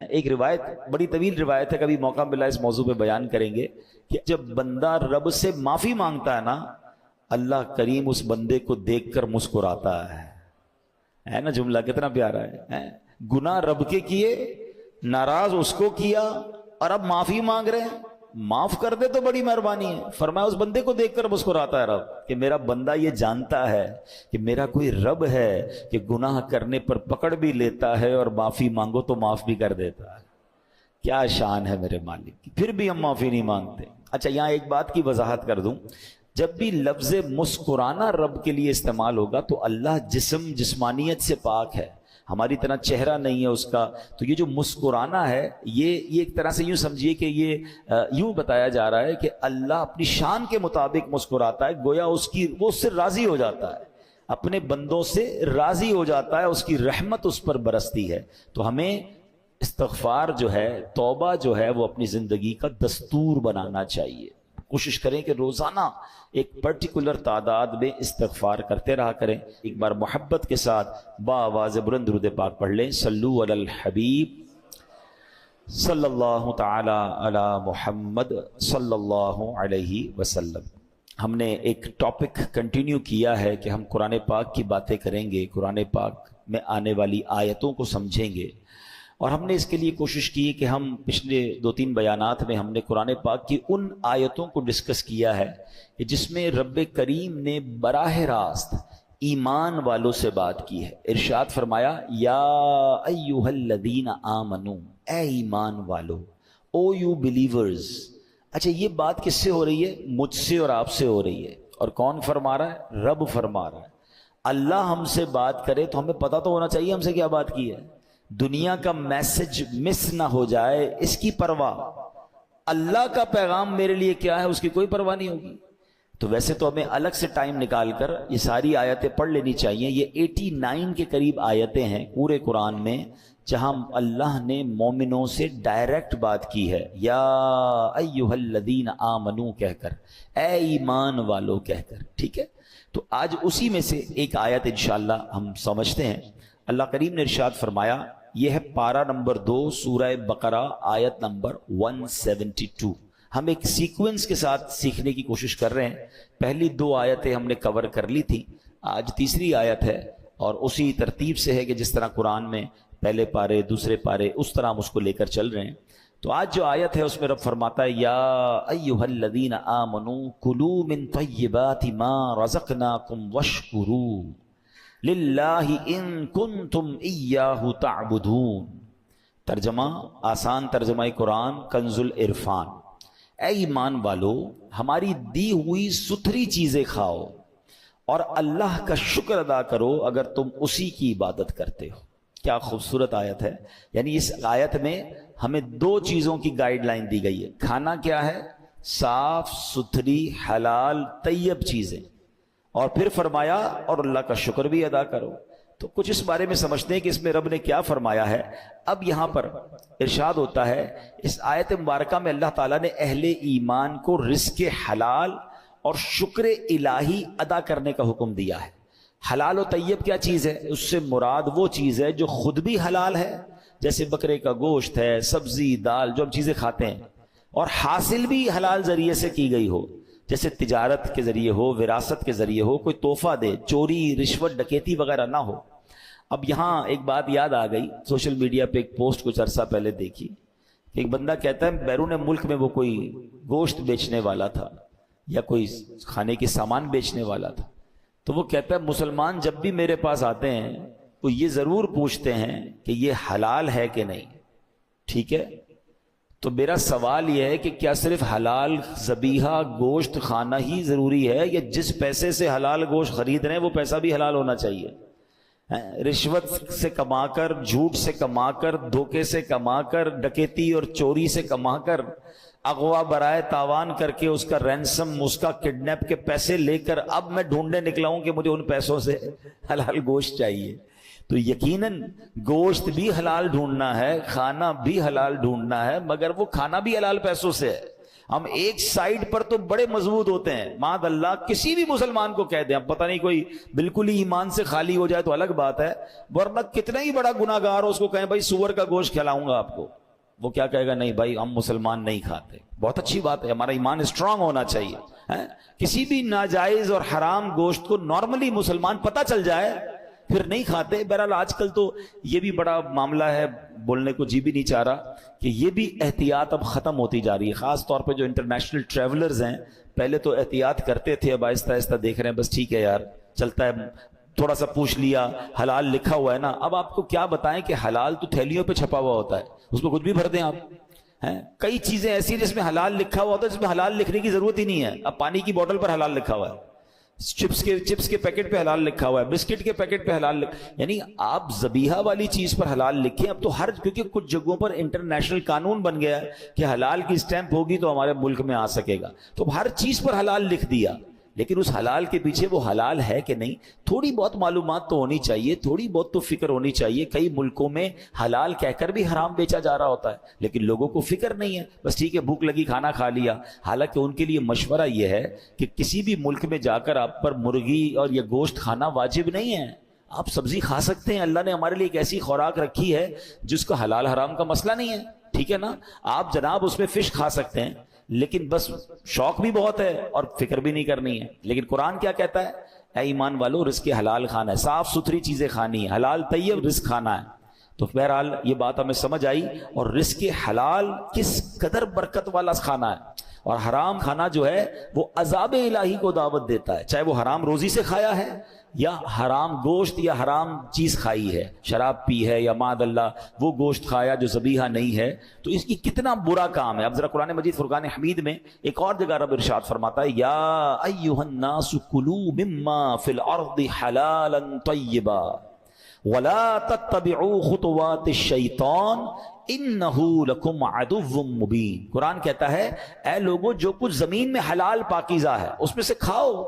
ایک روایت بڑی طویل روایت ہے، کبھی موقع ملا اس موضوع پہ بیان کریں گے کہ جب بندہ رب سے معافی مانگتا ہے نا، اللہ کریم اس بندے کو دیکھ کر مسکراتا ہے نا جملہ کتنا پیارا ہے۔ گناہ رب کے کیے، ناراض اس کو کیا، اور اب معافی مانگ رہے ہیں، معاف کر دے تو بڑی مہربانی ہے۔ فرمایا اس بندے کو دیکھ کر مسکراتا ہے رب کہ میرا بندہ یہ جانتا ہے کہ میرا کوئی رب ہے کہ گناہ کرنے پر پکڑ بھی لیتا ہے اور معافی مانگو تو معاف بھی کر دیتا ہے۔ کیا شان ہے میرے مالک کی، پھر بھی ہم معافی نہیں مانگتے۔ اچھا یہاں ایک بات کی وضاحت کر دوں، جب بھی لفظ مسکرانا رب کے لیے استعمال ہوگا تو اللہ جسمانیت سے پاک ہے، ہماری طرح چہرہ نہیں ہے اس کا، تو یہ جو مسکرانا ہے یہ ایک طرح سے یوں سمجھیے کہ یہ یوں بتایا جا رہا ہے کہ اللہ اپنی شان کے مطابق مسکراتا ہے، گویا وہ اس سے راضی ہو جاتا ہے، اپنے بندوں سے راضی ہو جاتا ہے، اس کی رحمت اس پر برستی ہے۔ تو ہمیں استغفار جو ہے، توبہ جو ہے، وہ اپنی زندگی کا دستور بنانا چاہیے۔ کوشش کریں کہ روزانہ ایک پرٹیکولر تعداد میں استغفار کرتے رہا کریں۔ ایک بار محبت کے ساتھ بآواز بلند درود پاک پڑھ لیں، صلو علی الحبیب صلی اللہ تعالی علی محمد صلی اللہ علیہ وسلم۔ ہم نے ایک ٹاپک کنٹینیو کیا ہے کہ ہم قرآن پاک کی باتیں کریں گے، قرآن پاک میں آنے والی آیتوں کو سمجھیں گے، اور ہم نے اس کے لیے کوشش کی کہ ہم پچھلے 2-3 بیانات میں ہم نے قرآن پاک کی ان آیتوں کو ڈسکس کیا ہے کہ جس میں رب کریم نے براہ راست ایمان والوں سے بات کی ہے۔ ارشاد فرمایا یا ایھا الذین آمنو، اے ایمان والو، او یو بلیورز۔ اچھا یہ بات کس سے ہو رہی ہے؟ مجھ سے اور آپ سے ہو رہی ہے، اور کون فرما رہا ہے؟ رب فرما رہا ہے۔ اللہ ہم سے بات کرے تو ہمیں پتہ تو ہونا چاہیے ہم سے کیا بات کی ہے، دنیا کا میسج مس نہ ہو جائے اس کی پرواہ، اللہ کا پیغام میرے لیے کیا ہے اس کی کوئی پرواہ نہیں ہوگی۔ تو ویسے تو ہمیں الگ سے ٹائم نکال کر یہ ساری آیتیں پڑھ لینی چاہیے۔ یہ 89 کے قریب آیتیں ہیں پورے قرآن میں جہاں اللہ نے مومنوں سے ڈائریکٹ بات کی ہے، یا ایھا الذین آمنو کہہ کر، اے ایمان والو کہہ کر، ٹھیک ہے۔ تو آج اسی میں سے ایک آیت انشاءاللہ ہم سمجھتے ہیں۔ اللہ کریم نے ارشاد فرمایا، یہ ہے پارہ نمبر 2 سورہ بقرہ آیت نمبر 172۔ ہم ایک سیکوینس کے ساتھ سیکھنے کی کوشش کر رہے ہیں۔ پہلی 2 آیتیں ہم نے کور کر لی تھی، آج تیسری آیت ہے، اور اسی ترتیب سے ہے کہ جس طرح قرآن میں پہلے پارے دوسرے پارے اس طرح ہم اس کو لے کر چل رہے ہیں۔ تو آج جو آیت ہے اس میں رب فرماتا ہے یا ایھا الذین آمنوا کلوا من طیبات ما رزقناکم واشکروا للہ ان کنتم ایاہ تعبدون۔ ترجمہ، آسان ترجمہ قرآن کنز العرفان، اے ایمان والو ہماری دی ہوئی ستھری چیزیں کھاؤ اور اللہ کا شکر ادا کرو اگر تم اسی کی عبادت کرتے ہو۔ کیا خوبصورت آیت ہے۔ یعنی اس آیت میں ہمیں 2 چیزوں کی گائیڈ لائن دی گئی ہے۔ کھانا کیا ہے؟ صاف ستھری حلال طیب چیزیں، اور پھر فرمایا اور اللہ کا شکر بھی ادا کرو۔ تو کچھ اس بارے میں سمجھتے ہیں کہ اس میں رب نے کیا فرمایا ہے۔ اب یہاں پر ارشاد ہوتا ہے، اس آیت مبارکہ میں اللہ تعالیٰ نے اہل ایمان کو رزق حلال اور شکر الہی ادا کرنے کا حکم دیا ہے۔ حلال و طیب کیا چیز ہے؟ اس سے مراد وہ چیز ہے جو خود بھی حلال ہے، جیسے بکرے کا گوشت ہے، سبزی دال جو ہم چیزیں کھاتے ہیں، اور حاصل بھی حلال ذریعے سے کی گئی ہو، جیسے تجارت کے ذریعے ہو، وراثت کے ذریعے ہو، کوئی تحفہ دے، چوری رشوت ڈکیتی وغیرہ نہ ہو۔ اب یہاں ایک بات یاد آ گئی، سوشل میڈیا پہ ایک پوسٹ کچھ عرصہ پہلے دیکھی کہ ایک بندہ کہتا ہے بیرون ملک میں وہ کوئی گوشت بیچنے والا تھا یا کوئی کھانے کے سامان بیچنے والا تھا، تو وہ کہتا ہے مسلمان جب بھی میرے پاس آتے ہیں وہ یہ ضرور پوچھتے ہیں کہ یہ حلال ہے کہ نہیں، ٹھیک ہے؟ تو میرا سوال یہ ہے کہ کیا صرف حلال ذبیحہ گوشت کھانا ہی ضروری ہے، یا جس پیسے سے حلال گوشت خرید رہے ہیں وہ پیسہ بھی حلال ہونا چاہیے؟ رشوت سے کما کر، جھوٹ سے کما کر، دھوکے سے کما کر، ڈکیتی اور چوری سے کما کر، اغوا برائے تاوان کر کے اس کا رینسم، اس کا کڈنیپ کے پیسے لے کر اب میں ڈھونڈنے نکلا ہوں کہ مجھے ان پیسوں سے حلال گوشت چاہیے۔ تو یقیناً گوشت بھی حلال ڈھونڈنا ہے، کھانا بھی حلال ڈھونڈنا ہے، مگر وہ کھانا بھی حلال پیسوں سے ہے۔ ہم ایک سائیڈ پر تو بڑے مضبوط ہوتے ہیں، معاذ اللہ کسی بھی مسلمان کو کہہ دیں، اب پتہ نہیں کوئی بالکل ہی ایمان سے خالی ہو جائے تو الگ بات ہے، ورنہ کتنا ہی بڑا گناہ گار ہو اس کو کہیں بھائی سور کا گوشت کھلاؤں گا آپ کو، وہ کیا کہے گا؟ نہیں بھائی ہم مسلمان نہیں کھاتے۔ بہت اچھی بات ہے، ہمارا ایمان اسٹرانگ ہونا چاہیے۔ کسی بھی ناجائز اور حرام گوشت کو نارملی مسلمان پتہ چل جائے پھر نہیں کھاتے۔ بہرحال آج کل تو یہ بھی بڑا معاملہ ہے، بولنے کو جی بھی نہیں چاہ رہا کہ یہ بھی احتیاط اب ختم ہوتی جا رہی ہے، خاص طور پہ جو انٹرنیشنل ٹریولرز ہیں، پہلے تو احتیاط کرتے تھے، اب آہستہ آہستہ دیکھ رہے ہیں بس ٹھیک ہے یار چلتا ہے، تھوڑا سا پوچھ لیا حلال لکھا ہوا ہے نا۔ اب آپ کو کیا بتائیں کہ حلال تو تھیلیوں پہ چھپا ہوا ہوتا ہے، اس میں کچھ بھی بھر دیں آپ، کئی چیزیں ایسی ہیں جس میں حلال لکھا ہوا ہوتا ہے، جس میں حلال لکھنے کی ضرورت ہی نہیں ہے۔ اب پانی کی بوتل پر حلال لکھا ہوا ہے، چپس کے پیکٹ پہ حلال لکھا ہوا ہے، بسکٹ کے پیکٹ پہ حلال یعنی آپ ذبیحہ والی چیز پر حلال لکھیں۔ اب تو ہر، کیونکہ کچھ جگہوں پر انٹرنیشنل قانون بن گیا ہے کہ حلال کی سٹیمپ ہوگی تو ہمارے ملک میں آ سکے گا، تو ہر چیز پر حلال لکھ دیا، لیکن اس حلال کے پیچھے وہ حلال ہے کہ نہیں، تھوڑی بہت معلومات تو ہونی چاہیے، تھوڑی بہت تو فکر ہونی چاہیے۔ کئی ملکوں میں حلال کہہ کر بھی حرام بیچا جا رہا ہوتا ہے، لیکن لوگوں کو فکر نہیں ہے، بس ٹھیک ہے بھوک لگی کھانا کھا لیا۔ حالانکہ ان کے لیے مشورہ یہ ہے کہ کسی بھی ملک میں جا کر آپ پر مرغی اور یہ گوشت کھانا واجب نہیں ہے، آپ سبزی کھا سکتے ہیں، اللہ نے ہمارے لیے ایک ایسی خوراک رکھی ہے جس کا حلال حرام کا مسئلہ نہیں ہے، ٹھیک ہے نا۔ آپ جناب اس میں فش کھا سکتے ہیں، لیکن بس شوق بھی بہت ہے اور فکر بھی نہیں کرنی ہے۔ لیکن قرآن کیا کہتا ہے؟ اے ایمان والو رزق حلال کھانا ہے، صاف ستھری چیزیں کھانی ہے، حلال طیب رزق کھانا ہے۔ تو بہرحال یہ بات ہمیں سمجھ آئی، اور رزق حلال کس قدر برکت والا کھانا ہے، اور حرام کھانا جو ہے وہ عذاب الہی کو دعوت دیتا ہے، چاہے وہ حرام روزی سے کھایا ہے یا حرام گوشت یا حرام چیز کھائی ہے، شراب پی ہے یا معاذ اللہ وہ گوشت کھایا جو ذبیحہ نہیں ہے، تو اس کی کتنا برا کام ہے۔ اب ذرا قرآن مجید فرقان حمید میں ایک اور جگہ رب ارشاد فرماتا ہے، یا ایھا الناس کلوا مما فی الارض حلالا طیبا ولا تتبعوا خطوات الشیطان انہ لکم عدو مبین۔ قرآن کہتا ہے اے لوگو جو کچھ زمین میں حلال پاکیزہ ہے اس میں سے کھاؤ،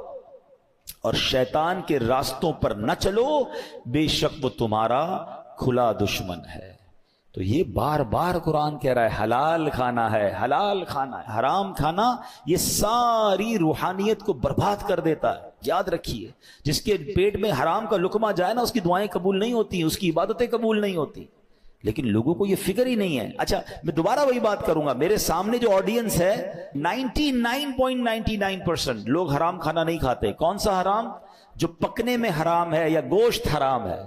اور شیطان کے راستوں پر نہ چلو، بے شک وہ تمہارا کھلا دشمن ہے۔ تو یہ بار بار قرآن کہہ رہا ہے حلال کھانا ہے، حلال کھانا ہے، حرام کھانا یہ ساری روحانیت کو برباد کر دیتا ہے۔ یاد رکھیے جس کے پیٹ میں حرام کا لقمہ جائے نا، اس کی دعائیں قبول نہیں ہوتی، اس کی عبادتیں قبول نہیں ہوتی، لیکن لوگوں کو یہ فکر ہی نہیں ہے۔ اچھا میں دوبارہ وہی بات کروں گا، میرے سامنے جو آڈینس ہے 99.99% لوگ حرام کھانا نہیں کھاتے۔ کون سا حرام؟ جو پکنے میں حرام ہے یا گوشت حرام ہے،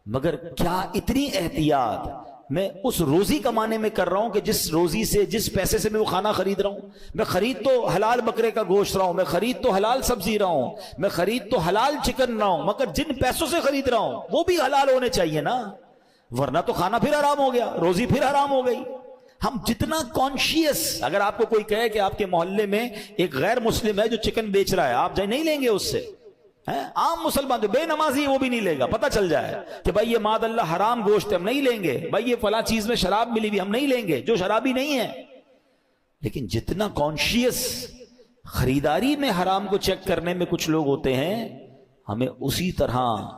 مگر کیا اتنی احتیاط میں اس روزی کمانے میں کر رہا ہوں کہ جس روزی سے، جس پیسے سے میں وہ کھانا خرید رہا ہوں، میں خرید تو حلال بکرے کا گوشت رہا ہوں، میں خرید تو حلال سبزی رہا ہوں، میں خرید تو حلال چکن رہا ہوں، مگر جن پیسوں سے خرید رہا ہوں وہ بھی حلال ہونے چاہیے نا، ورنہ تو کھانا پھر حرام ہو گیا، روزی پھر حرام ہو گئی۔ ہم جتنا کانشیس، اگر آپ کو کوئی کہے کہ آپ کے محلے میں ایک غیر مسلم ہے جو چکن بیچ رہا ہے، آپ جائے نہیں لیں گے اس سے، عام مسلمان جو بے نمازی وہ بھی نہیں لے گا، پتہ چل جائے کہ بھائی یہ معاذ اللہ حرام گوشت ہم نہیں لیں گے، بھائی یہ فلاں چیز میں شراب ملی ہوئی ہم نہیں لیں گے، جو شرابی نہیں ہے۔ لیکن جتنا کانشیس خریداری میں حرام کو چیک کرنے میں کچھ لوگ ہوتے ہیں، ہمیں اسی طرح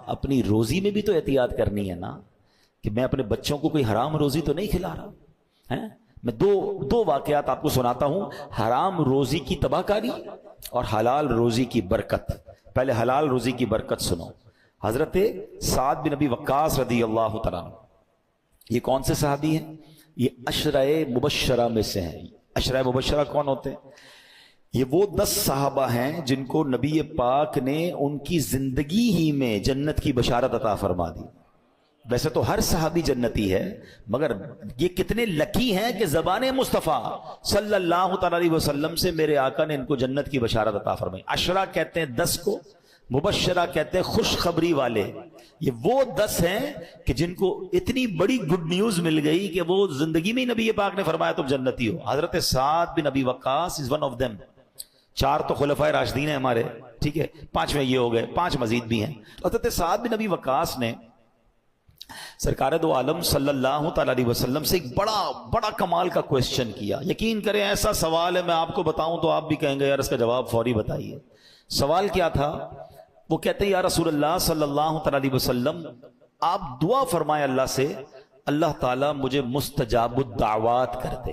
اپنی روزی میں بھی تو احتیاط کرنی ہے نا، کہ میں اپنے بچوں کو کوئی حرام روزی تو نہیں کھلا رہا۔ میں دو واقعات آپ کو سناتا ہوں، حرام روزی کی تباہ کاری اور حلال روزی کی برکت۔ پہلے حلال روزی کی برکت سنو۔ حضرت سعد بن ابی وقاص رضی اللہ تعالیٰ عنہ، یہ کون سے صحابی ہیں؟ یہ عشرہ مبشرہ میں سے ہیں۔ عشرہ مبشرہ کون ہوتے ہیں؟ یہ وہ 10 صحابہ ہیں جن کو نبی پاک نے ان کی زندگی ہی میں جنت کی بشارت عطا فرما دی۔ ویسے تو ہر صحابی جنتی ہے، مگر یہ کتنے لکی ہیں کہ زبان مصطفیٰ صلی اللہ تعالی علیہ وسلم سے میرے آقا نے ان کو جنت کی بشارت عطا فرمائی۔ عشرہ کہتے ہیں 10 کو، مبشرہ کہتے ہیں خوشخبری والے۔ یہ وہ 10 ہیں کہ جن کو اتنی بڑی گڈ نیوز مل گئی کہ وہ زندگی میں نبی پاک نے فرمایا تم جنتی ہو۔ حضرت سعد بن ابی وقاص از ون آف them۔ 4 تو خلفائے راشدین ہیں ہمارے، ٹھیک ہے، 5ویں یہ ہو گئے، 5 مزید بھی ہیں۔ حضرت سعد بن ابی وقاص نے سرکار دو عالم صلی اللہ تعالی علیہ وسلم سے ایک بڑا کمال کا کویسچن کیا۔ یقین کریں ایسا سوال ہے، میں آپ کو بتاؤں تو آپ بھی کہیں گے یار اس کا جواب فوری بتائیے۔ سوال کیا تھا؟ وہ کہتے ہیں یا رسول اللہ صلی اللہ تعالی علیہ وسلم آپ دعا فرمائے اللہ سے، اللہ تعالیٰ مجھے مستجاب الدعوات کر دے۔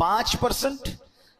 5%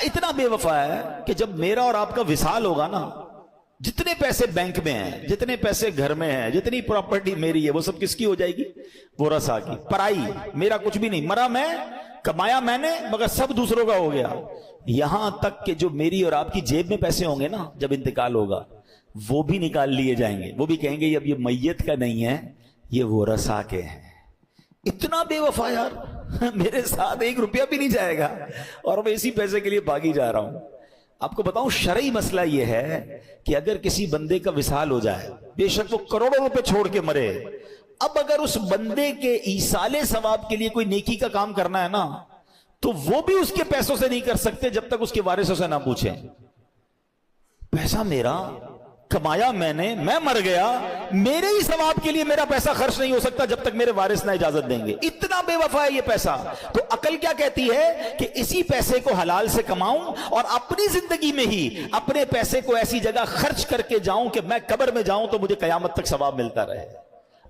اتنا بے وفا ہے کہ جب میرا اور آپ کا وصال ہوگا نا، جتنے پیسے بینک میں ہیں، جتنے پیسے گھر میں ہیں، جتنی پراپرٹی میری ہے، وہ سب کس کی ہو جائے گی؟ ورثاء کی، پرائی، میرا کچھ بھی نہیں، مرا میں، کمایا میں نے، مگر سب دوسروں کا ہو گیا۔ یہاں تک کہ جو میری اور آپ کی جیب میں پیسے ہوں گے نا جب انتقال ہوگا، وہ بھی نکال لیے جائیں گے، وہ بھی کہیں گے اب یہ میت کا نہیں ہے، یہ ورثاء کے ہیں۔ اتنا بے وفا یار، میرے ساتھ 1 روپیہ بھی نہیں جائے گا اور میں اسی پیسے کے لیے بھاگی جا رہا ہوں۔ آپ کو بتاؤں شرعی مسئلہ یہ ہے کہ اگر کسی بندے کا وصال ہو جائے، بے شک وہ کروڑوں روپے چھوڑ کے مرے، اب اگر اس بندے کے ایصال ثواب کے لیے کوئی نیکی کا کام کرنا ہے نا، تو وہ بھی اس کے پیسوں سے نہیں کر سکتے جب تک اس کے وارثوں سے نہ پوچھیں۔ پیسہ میرا، کمایا میں نے، میں مر گیا، میرے ہی ثواب کے لیے میرا پیسہ خرچ نہیں ہو سکتا جب تک میرے وارث نہ اجازت دیں گے۔ اتنا بے وفا ہے یہ پیسہ۔ تو عقل کیا کہتی ہے کہ اسی پیسے کو حلال سے کماؤں اور اپنی زندگی میں ہی اپنے پیسے کو ایسی جگہ خرچ کر کے جاؤں کہ میں قبر میں جاؤں تو مجھے قیامت تک ثواب ملتا رہے۔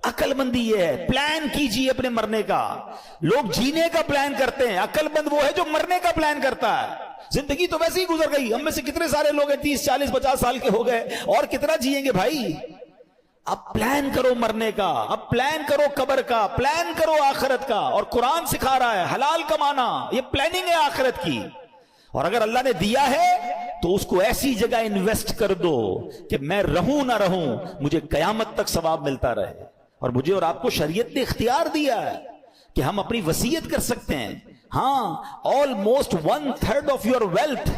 عقل مندی یہ ہے۔ پلان کیجئے اپنے مرنے کا۔ لوگ جینے کا پلان کرتے ہیں، عقل مند وہ ہے جو مرنے کا پلان کرتا ہے۔ زندگی تو ویسے ہی گزر گئی، ہم میں سے کتنے سارے لوگ ہیں 30 40 50 سال کے ہو گئے، اور کتنا جیئیں گے بھائی؟ اب پلان کرو مرنے کا، اب پلان کرو قبر کا، پلان کرو آخرت کا۔ اور قرآن سکھا رہا ہے حلال کمانا، یہ پلاننگ ہے آخرت کی۔ اور اگر اللہ نے دیا ہے تو اس کو ایسی جگہ انویسٹ کر دو کہ میں رہوں نہ رہوں مجھے قیامت تک ثواب ملتا رہے۔ اور مجھے اور آپ کو شریعت نے اختیار دیا ہے کہ ہم اپنی وصیت کر سکتے ہیں۔ ہاں، آلموسٹ 1/3 آف یور ویلتھ،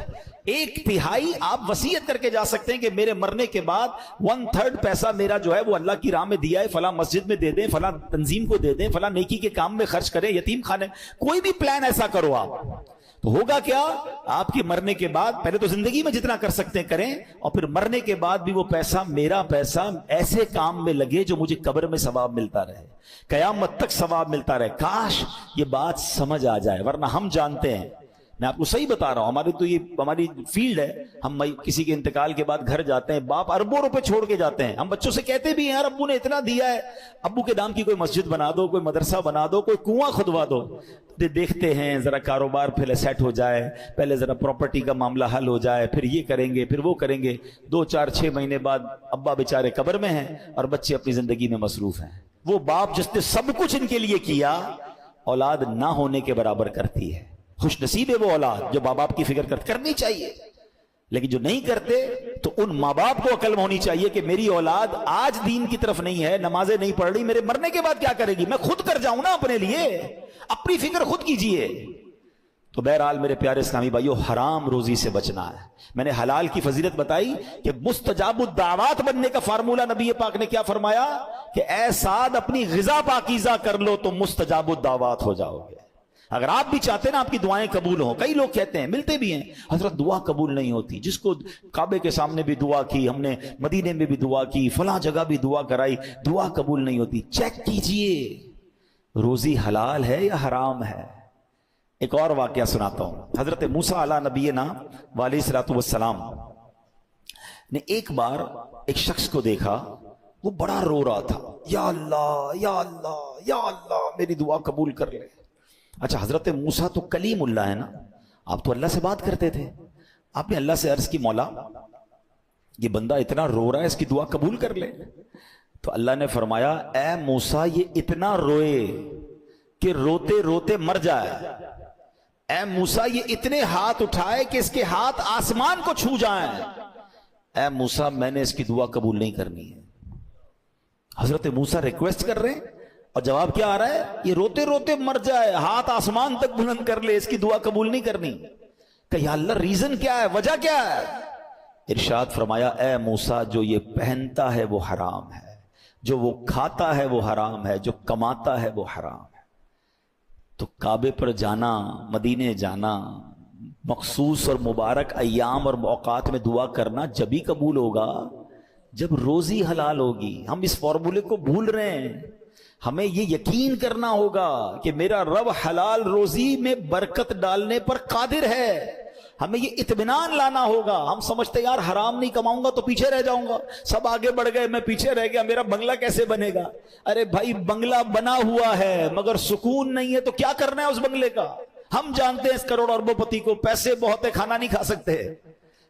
1/3 آپ وصیت کر کے جا سکتے ہیں کہ میرے مرنے کے بعد 1/3 پیسہ میرا جو ہے وہ اللہ کی راہ میں دیا ہے، فلاں مسجد میں دے دیں، فلاں تنظیم کو دے دیں، فلاں نیکی کے کام میں خرچ کریں، یتیم خانے، کوئی بھی پلان ایسا کرو آپ، تو ہوگا کیا؟ آپ کے مرنے کے بعد پہلے تو زندگی میں جتنا کر سکتے ہیں کریں، اور پھر مرنے کے بعد بھی وہ پیسہ، میرا پیسہ ایسے کام میں لگے جو مجھے قبر میں ثواب ملتا رہے، قیامت تک ثواب ملتا رہے۔ کاش یہ بات سمجھ آ جائے، ورنہ ہم جانتے ہیں، میں آپ کو صحیح بتا رہا ہوں، ہماری تو یہ ہماری فیلڈ ہے، ہم کسی کے انتقال کے بعد گھر جاتے ہیں، باپ اربوں روپے چھوڑ کے جاتے ہیں، ہم بچوں سے کہتے بھی ہیں یار ابو نے اتنا دیا ہے، ابو کے نام کی کوئی مسجد بنا دو، کوئی مدرسہ بنا دو، کوئی کنواں کھدوا دو۔ دیکھتے ہیں ذرا کاروبار پہلے سیٹ ہو جائے، پہلے ذرا پراپرٹی کا معاملہ حل ہو جائے، پھر یہ کریں گے، پھر وہ کریں گے۔ 2 4 6 مہینے بعد ابا بیچارے قبر میں ہیں اور بچے اپنی زندگی میں مصروف ہیں۔ وہ باپ جس نے سب کچھ ان کے لیے کیا، اولاد نہ ہونے کے برابر کرتی ہے۔ خوش نصیب ہے وہ اولاد جو ماں باپ کی فکر کرنی چاہیے، لیکن جو نہیں کرتے تو ان ماں باپ کو عقل ہونی چاہیے کہ میری اولاد آج دین کی طرف نہیں ہے، نمازیں نہیں پڑھ رہی، میرے مرنے کے بعد کیا کرے گی؟ میں خود کر جاؤں نا اپنے لیے، اپنی فکر خود کیجئے۔ تو بہرحال میرے پیارے اسلامی بھائیو، حرام روزی سے بچنا ہے۔ میں نے حلال کی فضیلت بتائی کہ مستجاب الدعوات بننے کا فارمولہ نبی پاک نے کیا فرمایا کہ اے سعد اپنی غذا پاکیزہ کر لو تو مستجاب الدعوات ہو جاؤ گے۔ اگر آپ بھی چاہتے ہیں نا آپ کی دعائیں قبول ہوں، کئی لوگ کہتے ہیں، ملتے بھی ہیں، حضرت دعا قبول نہیں ہوتی، جس کو کعبے کے سامنے بھی دعا کی ہم نے، مدینے میں بھی دعا کی، فلاں جگہ بھی دعا کرائی، دعا قبول نہیں ہوتی۔ چیک کیجئے روزی حلال ہے یا حرام ہے۔ ایک اور واقعہ سناتا ہوں۔ حضرت موسیٰ علیہ نبینا علیہ الصلوۃ والسلام نے ایک بار ایک شخص کو دیکھا، وہ بڑا رو رہا تھا، یا اللہ یا اللہ یا اللہ میری دعا قبول کر لے۔ اچھا، حضرت موسیٰ تو کلیم اللہ ہے نا، آپ تو اللہ سے بات کرتے تھے، آپ نے اللہ سے عرض کی مولا یہ بندہ اتنا رو رہا ہے، اس کی دعا قبول کر لے۔ تو اللہ نے فرمایا اے موسیٰ یہ اتنا روئے کہ روتے روتے مر جائے، اے موسیٰ یہ اتنے ہاتھ اٹھائے کہ اس کے ہاتھ آسمان کو چھو جائیں، اے موسیٰ میں نے اس کی دعا قبول نہیں کرنی ہے۔ حضرت موسیٰ ریکویسٹ کر رہے ہیں اور جواب کیا آ رہا ہے؟ یہ روتے روتے مر جائے، ہاتھ آسمان تک بلند کر لے، اس کی دعا قبول نہیں کرنی۔ کہ یا اللہ ریزن کیا ہے، وجہ کیا ہے؟ ارشاد فرمایا اے موسیٰ جو یہ پہنتا ہے وہ حرام ہے، جو وہ کھاتا ہے وہ حرام ہے، جو کماتا ہے وہ حرام ہے۔ تو کعبے پر جانا، مدینے جانا، مخصوص اور مبارک ایام اور اوقات میں دعا کرنا جبھی قبول ہوگا جب روزی حلال ہوگی۔ ہم اس فارمولے کو بھول رہے ہیں۔ ہمیں یہ یقین کرنا ہوگا کہ میرا رب حلال روزی میں برکت ڈالنے پر قادر ہے۔ ہمیں یہ اطمینان لانا ہوگا۔ ہم سمجھتے یار حرام نہیں کماؤں گا تو پیچھے رہ جاؤں گا، سب آگے بڑھ گئے میں پیچھے رہ گیا، میرا بنگلہ کیسے بنے گا؟ ارے بھائی بنگلہ بنا ہوا ہے مگر سکون نہیں ہے، تو کیا کرنا ہے اس بنگلے کا؟ ہم جانتے ہیں اس کروڑ اربوپتی کو پیسے بہت ہے، کھانا نہیں کھا سکتے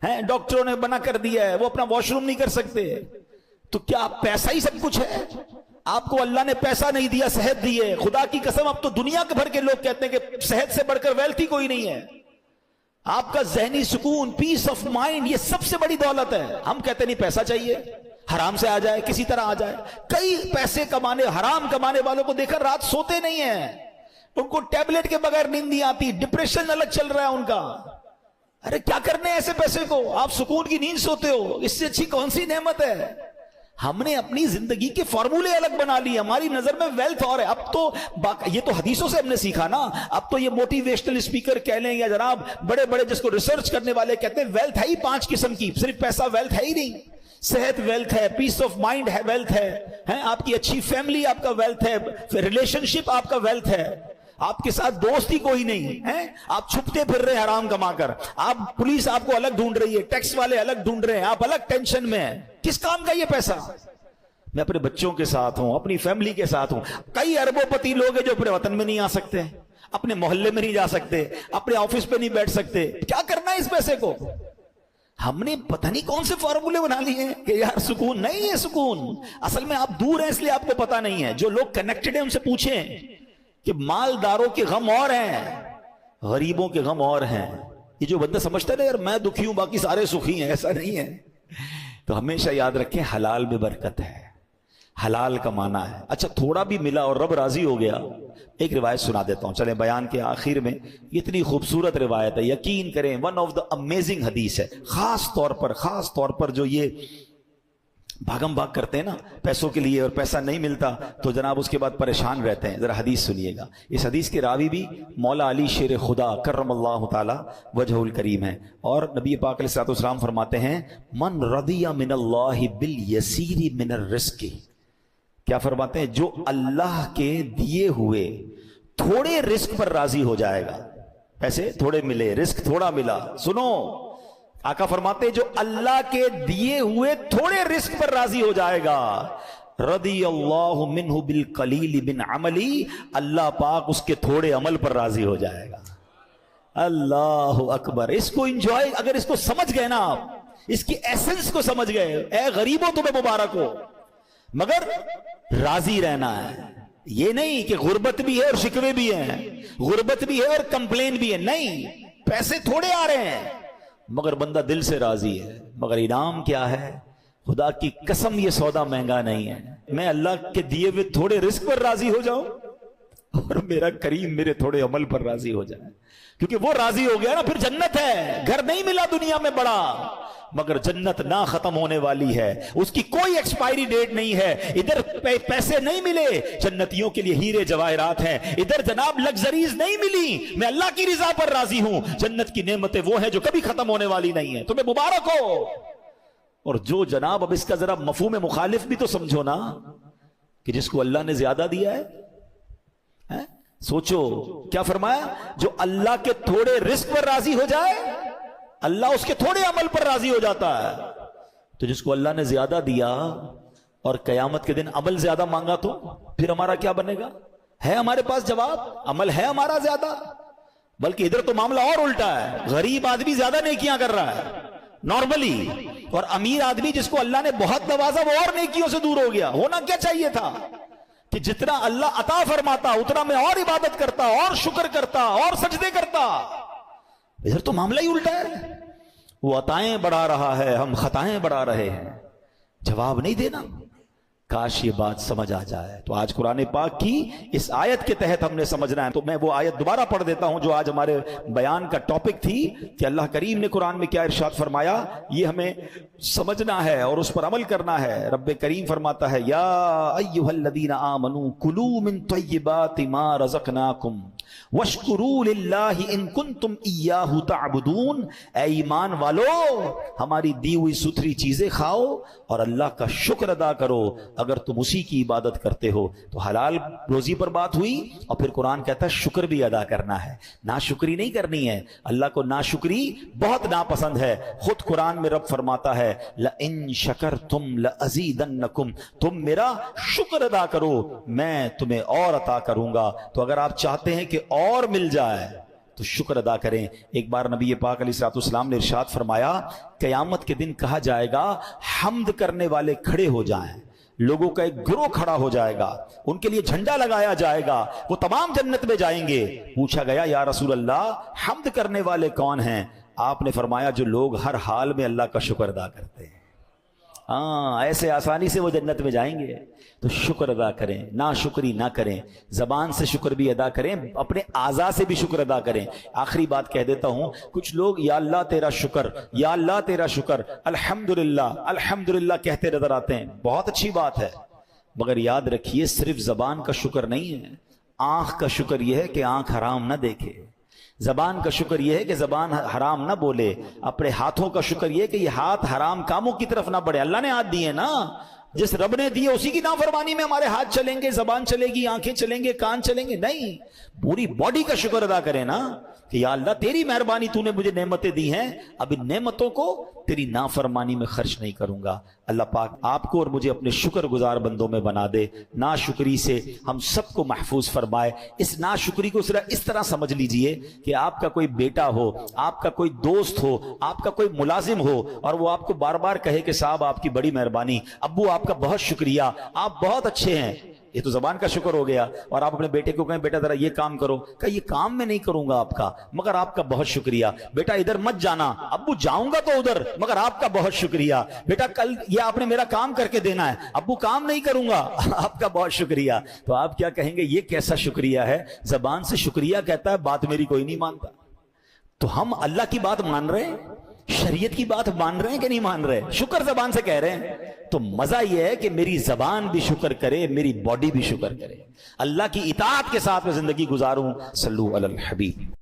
ہیں، ڈاکٹروں نے منع کر دیا ہے، وہ اپنا واش روم نہیں کر سکتے. تو کیا پیسہ ہی سب کچھ ہے؟ آپ کو اللہ نے پیسہ نہیں دیا، صحت دی ہے. خدا کی قسم اب تو دنیا کے بھر کے لوگ کہتے ہیں کہ صحت سے بڑھ کر ویلتھ ہی کوئی نہیں ہے. آپ کا ذہنی سکون، پیس آف مائنڈ، یہ سب سے بڑی دولت ہے. ہم کہتے نہیں پیسہ چاہیے، حرام سے آ جائے، کسی طرح آ جائے. کئی پیسے کمانے، حرام کمانے والوں کو دیکھا رات سوتے نہیں ہیں، ان کو ٹیبلٹ کے بغیر نیند نہیں آتی، ڈپریشن الگ چل رہا ہے ان کا. ارے کیا کرنے ایسے پیسے کو؟ آپ سکون کی نیند سوتے ہو، اس سے اچھی کون سی نعمت ہے؟ ہم نے اپنی زندگی کے فارمولے الگ بنا لیے. ہماری نظر میں ویلتھ اور ہے. اب تو یہ تو حدیثوں سے ہم نے سیکھا نا. اب تو یہ موٹیویشنل اسپیکر کہہ لیں یا جناب بڑے بڑے جس کو ریسرچ کرنے والے کہتے ہیں ویلتھ ہے ہی 5 قسم کی. صرف پیسہ ویلتھ ہے ہی نہیں. صحت ویلتھ ہے، پیس آف مائنڈ ہے ویلتھ ہے، آپ کی اچھی فیملی آپ کا ویلتھ ہے، ریلیشن شپ آپ کا ویلتھ ہے. آپ کے ساتھ دوست ہی کوئی نہیں ہے، آپ چھپتے پھر رہے حرام کما کر، آپ پولیس آپ کو الگ ڈھونڈ رہی ہے، ٹیکس والے الگ ڈھونڈ رہے ہیں، آپ الگ ٹینشن میں ہیں. کس کام کا یہ پیسہ؟ میں اپنے بچوں کے ساتھ ہوں، اپنی فیملی کے ساتھ ہوں. کئی اربوں پتی لوگ ہیں جو اپنے وطن میں نہیں آ سکتے، اپنے محلے میں نہیں جا سکتے، اپنے آفس پہ نہیں بیٹھ سکتے. کیا کرنا ہے اس پیسے کو؟ ہم نے پتہ نہیں کون سے فارمولے بنا لیے ہیں کہ یار سکون نہیں ہے. سکون اصل میں آپ دور ہیں اس لیے آپ کو پتہ نہیں ہے. جو لوگ کنیکٹڈ ہیں ان سے پوچھیں کہ مالداروں کے غم اور ہیں، غریبوں کے غم اور ہیں. یہ جو بندہ سمجھتا ہے نا یار میں دکھی ہوں باقی سارے سکھی ہیں، ایسا نہیں ہے. تو ہمیشہ یاد رکھیں حلال میں برکت ہے، حلال کمانا ہے. اچھا تھوڑا بھی ملا اور رب راضی ہو گیا. ایک روایت سنا دیتا ہوں چلیں بیان کے آخر میں. اتنی خوبصورت روایت ہے، یقین کریں ون آف دا امیزنگ حدیث ہے. خاص طور پر جو یہ بھاگم بھاگ کرتے ہیں نا پیسوں کے لیے اور پیسہ نہیں ملتا تو جناب اس کے بعد پریشان رہتے ہیں. ذرا حدیث سنیے گا. اس حدیث کے راوی بھی مولا علی شیر خدا کرم اللہ تعالی وجہ الکریم ہے. اور نبی پاک علیہ الصلوۃ والسلام فرماتے ہیں من رضی من اللہ بالیسیر من الرزق. کیا فرماتے ہیں؟ جو اللہ کے دیے ہوئے تھوڑے رزق پر راضی ہو جائے گا. پیسے تھوڑے ملے، رزق تھوڑا ملا. سنو آقا فرماتے ہیں جو اللہ کے دیے ہوئے تھوڑے رزق پر راضی ہو جائے گا رضی اللہ منہ بالقلیل من عملی، اللہ پاک اس کے تھوڑے عمل پر راضی ہو جائے گا. اللہ اکبر. اس کو انجوائے، اگر اس کو سمجھ گئے نا آپ، اس کی ایسنس کو سمجھ گئے، اے غریبوں تمہیں مبارک ہو. مگر راضی رہنا ہے. یہ نہیں کہ غربت بھی ہے اور شکوے بھی ہیں، غربت بھی ہے اور کمپلین بھی ہے. نہیں، پیسے تھوڑے آ رہے ہیں مگر بندہ دل سے راضی ہے. مگر انعام کیا ہے؟ خدا کی قسم یہ سودا مہنگا نہیں ہے. میں اللہ کے دیے ہوئے تھوڑے رزق پر راضی ہو جاؤں اور میرا کریم میرے تھوڑے عمل پر راضی ہو جائے. کیونکہ وہ راضی ہو گیا نا پھر جنت ہے. گھر نہیں ملا دنیا میں بڑا مگر جنت نہ ختم ہونے والی ہے، اس کی کوئی ایکسپائری ڈیٹ نہیں ہے. ادھر پیسے نہیں ملے، جنتیوں کے لیے ہیرے جواہرات ہیں. ادھر جناب لگزریز نہیں ملی، میں اللہ کی رضا پر راضی ہوں. جنت کی نعمتیں وہ ہیں جو کبھی ختم ہونے والی نہیں ہیں. تمہیں مبارک ہو. اور جو جناب اب اس کا ذرا مفہوم مخالف بھی تو سمجھو نا کہ جس کو اللہ نے زیادہ دیا ہے، سوچو کیا فرمایا؟ جو اللہ کے تھوڑے رزق پر راضی ہو جائے اللہ اس کے تھوڑے عمل پر راضی ہو جاتا ہے. تو جس کو اللہ نے زیادہ دیا اور قیامت کے دن عمل زیادہ مانگا تو پھر ہمارا کیا بنے گا؟ ہے ہمارے پاس جواب؟ عمل ہے ہمارا زیادہ؟ بلکہ ادھر تو معاملہ اور الٹا ہے. غریب آدمی زیادہ نیکیاں کر رہا ہے نارملی، اور امیر آدمی جس کو اللہ نے بہت نوازا وہ اور نیکیوں سے دور ہو گیا. ہونا کیا چاہیے تھا کہ جتنا اللہ عطا فرماتا اتنا میں اور عبادت کرتا اور شکر کرتا اور سجدے کرتا. ادھر تو معاملہ ہی الٹا ہے. وہ عطائیں بڑھا رہا ہے، ہم خطائیں بڑھا رہے ہیں. جواب نہیں دینا. کاش یہ بات سمجھ آ جائے. تو آج قرآن پاک کی اس آیت کے تحت ہم نے سمجھنا ہے. تو میں وہ آیت دوبارہ پڑھ دیتا ہوں جو آج ہمارے بیان کا ٹاپک تھی کہ اللہ کریم نے قرآن میں کیا ارشاد فرمایا. یہ ہمیں سمجھنا ہے اور اس پر عمل کرنا ہے. رب کریم فرماتا ہے یا ایھا الذین آمنوا کلوا من طیبات ما رزقناکم واشکروا للہ ان کنتم ایاہ تعبدون. اے ایمان والو ہماری دی ہوئی ستھری چیزیں کھاؤ اور اللہ کا شکر ادا کرو اگر تم اسی کی عبادت کرتے ہو. تو حلال روزی پر بات ہوئی اور پھر قرآن کہتا ہے شکر بھی ادا کرنا ہے، ناشکری نہیں کرنی ہے. اللہ کو ناشکری بہت ناپسند ہے. خود قرآن میں رب فرماتا ہے لئن شکرتم لازیدنکم، تم میرا شکر ادا کرو میں تمہیں اور عطا کروں گا. تو اگر آپ چاہتے ہیں کہ اور مل جائے تو شکر ادا کریں. ایک بار نبی پاک علیہ الصلوۃ والسلام نے ارشاد فرمایا قیامت کے دن کہا جائے گا حمد کرنے والے کھڑے ہو جائیں. لوگوں کا ایک گروہ کھڑا ہو جائے گا, ان کے لیے جھنڈا لگایا جائے گا, وہ تمام جنت میں جائیں گے. پوچھا گیا یا رسول اللہ حمد کرنے والے کون ہیں؟ آپ نے فرمایا جو لوگ ہر حال میں اللہ کا شکر ادا کرتے ہیں. ہاں, ایسے آسانی سے وہ جنت میں جائیں گے. تو شکر ادا کریں, نا شکری نہ کریں. زبان سے شکر بھی ادا کریں, اپنے اعضاء سے بھی شکر ادا کریں. آخری بات کہہ دیتا ہوں, کچھ لوگ یا اللہ تیرا شکر, یا اللہ تیرا شکر, الحمدللہ الحمدللہ کہتے نظر آتے ہیں. بہت اچھی بات ہے, مگر یاد رکھیے صرف زبان کا شکر نہیں ہے. آنکھ کا شکر یہ ہے کہ آنکھ حرام نہ دیکھے. زبان کا شکر یہ ہے کہ زبان حرام نہ بولے. اپنے ہاتھوں کا شکر یہ ہے کہ یہ ہاتھ حرام کاموں کی طرف نہ بڑھے. اللہ نے ہاتھ دیے نا, جس رب نے دیے اسی کی نافرمانی میں ہمارے ہاتھ چلیں گے, زبان چلے گی, آنکھیں چلیں گے, کان چلیں گے؟ نہیں, پوری باڈی کا شکر ادا کریں نا کہ یا اللہ تیری مہربانی, تو نے مجھے نعمتیں دی ہیں, اب ان نعمتوں کو تیری نافرمانی میں خرچ نہیں کروں گا. اللہ پاک آپ کو اور مجھے اپنے شکر گزار بندوں میں بنا دے. ناشکری سے ہم سب کو محفوظ فرمائے. اس ناشکری کو صرف اس طرح سمجھ لیجئے کہ آپ کا کوئی بیٹا ہو, آپ کا کوئی دوست ہو, آپ کا کوئی ملازم ہو, اور وہ آپ کو بار بار کہے کہ صاحب آپ کی بڑی مہربانی, ابو آپ کا بہت شکریہ, آپ بہت اچھے ہیں. یہ تو زبان کا شکر ہو گیا. اور آپ اپنے بیٹے کو کہیں بیٹا ذرا یہ کام کرو, کہ یہ کام میں نہیں کروں گا آپ کا, مگر آپ کا بہت شکریہ. بیٹا ادھر مت جانا, ابو جاؤں گا تو ادھر, مگر آپ کا بہت شکریہ. بیٹا کل یہ آپ نے میرا کام کر کے دینا ہے, ابو کام نہیں کروں گا, آپ کا بہت شکریہ. تو آپ کیا کہیں گے یہ کیسا شکریہ ہے؟ زبان سے شکریہ کہتا ہے, بات میری کوئی نہیں مانتا. تو ہم اللہ کی بات مان رہے ہیں, شریعت کی بات مان رہے ہیں کہ نہیں مان رہے؟ شکر زبان سے کہہ رہے ہیں. تو مزہ یہ ہے کہ میری زبان بھی شکر کرے, میری باڈی بھی شکر کرے, اللہ کی اطاعت کے ساتھ میں زندگی گزاروں. صلو علی الحبیب.